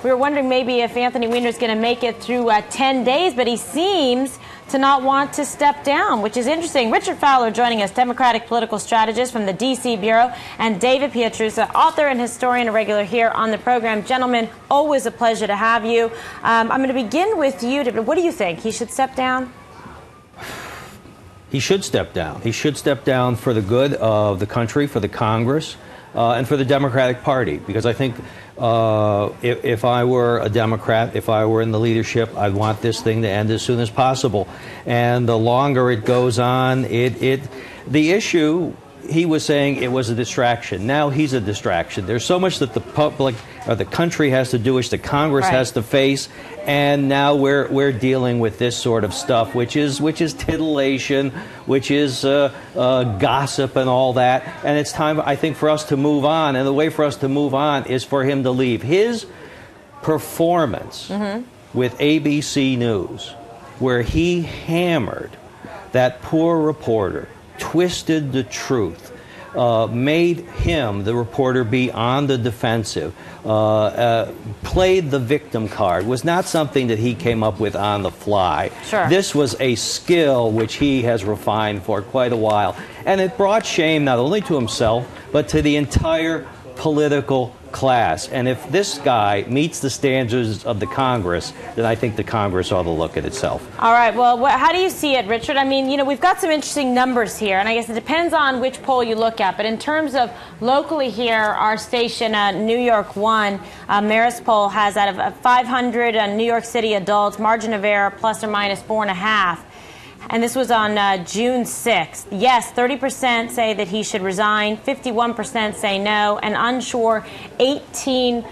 We were wondering maybe if Anthony Weiner is going to make it through 10 days, but he seems to not want to step down, which is interesting. Richard Fowler joining us, Democratic political strategist from the D.C. Bureau, and David Pietrusa, author and historian, a regular here on the program. Gentlemen, always a pleasure to have you. I'm going to begin with you, David. What do you think? He should step down? He should step down. He should step down for the good of the country, for the Congress, and for the Democratic Party. Because I think if I were a Democrat, if I were in the leadership, I'd want this thing to end as soon as possible. And the longer it goes on, the issue, he was saying it was a distraction. Now he's a distraction. There's so much that the public or the country has to do, which the Congress has to face, and now we're dealing with this sort of stuff, which is titillation, which is gossip and all that. And it's time, I think, for us to move on. And the way for us to move on is for him to leave. His performance with ABC News, where he hammered that poor reporter, twisted the truth, made him, the reporter, be on the defensive, played the victim card, was not something that he came up with on the fly. Sure. This was a skill which he has refined for quite a while. And it brought shame not only to himself, but to the entire political class. And if this guy meets the standards of the Congress, then I think the Congress ought to look at itself. All right. Well, how do you see it, Richard? I mean, you know, we've got some interesting numbers here, and I guess it depends on which poll you look at. But in terms of locally here, our station, New York 1, Marist poll has out of 500 New York City adults, margin of error plus or minus 4.5. And this was on June 6th. Yes, 30% say that he should resign, 51% say no, and unsure 18%.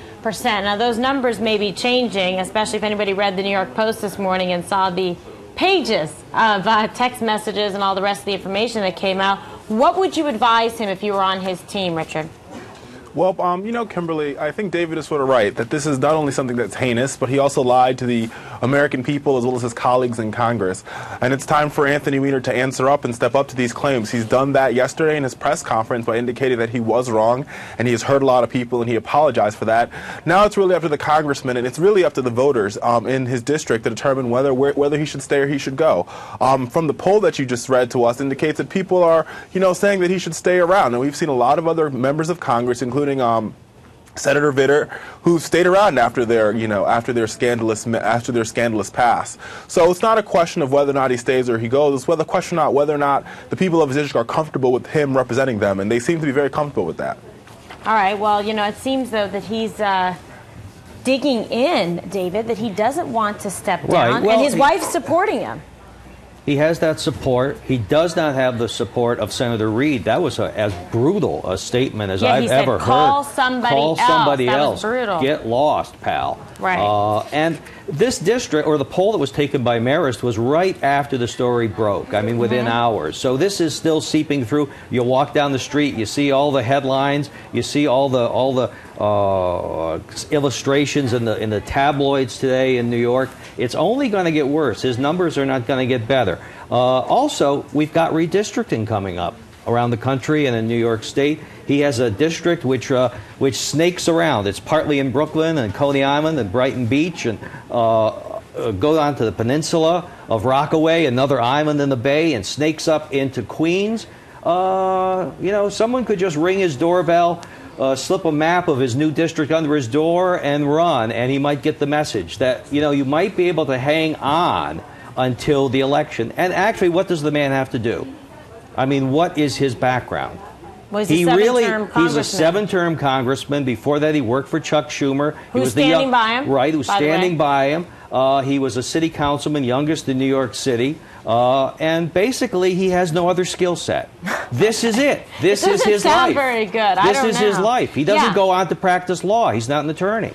Now, those numbers may be changing, especially if anybody read the New York Post this morning and saw the pages of text messages and all the rest of the information that came out. What would you advise him if you were on his team, Richard? Well, you know, Kimberly, I think David is sort of right that this is not only something that's heinous, but he also lied to the American people as well as his colleagues in Congress. And it's time for Anthony Weiner to answer up and step up to these claims. He's done that yesterday in his press conference by indicating that he was wrong and he has hurt a lot of people and he apologized for that. Now it's really up to the congressman and it's really up to the voters in his district to determine whether he should stay or he should go. From the poll that you just read to us indicates that people are, you know, saying that he should stay around. And we've seen a lot of other members of Congress, including Senator Vitter, who stayed around after their scandalous pass. So it's not a question of whether or not he stays or he goes. It's a question of whether or not the people of his district are comfortable with him representing them, and they seem to be very comfortable with that. All right. Well, you know, it seems though that he's digging in, David, that he doesn't want to step down, well, and his wife's supporting him. He has that support. He does not have the support of Senator Reid. That was as brutal a statement as I've ever heard. Call somebody else. That was brutal. Get lost, pal. Right. And this district, or the poll that was taken by Marist, was right after the story broke. I mean, within hours. So this is still seeping through. You walk down the street, you see all the headlines, you see all the illustrations in the tabloids today in New York. It's only going to get worse. His numbers are not going to get better. Also, we've got redistricting coming up around the country and in New York State. He has a district which snakes around. It's partly in Brooklyn and Coney Island and Brighton Beach, and go on to the peninsula of Rockaway, another island in the bay, and snakes up into Queens. You know, someone could just ring his doorbell, slip a map of his new district under his door and run, and he might get the message that, you know, you might be able to hang on until the election. And actually, what does the man have to do? I mean, what is his background? Well, he's a seven-term congressman. Before that, he worked for Chuck Schumer. Who was standing by him. Right, who was standing by him. He was a city councilman, youngest in New York City. And basically, he has no other skill set. This is it. This is his life. Very good. This is his life. He doesn't go on to practice law. He's not an attorney.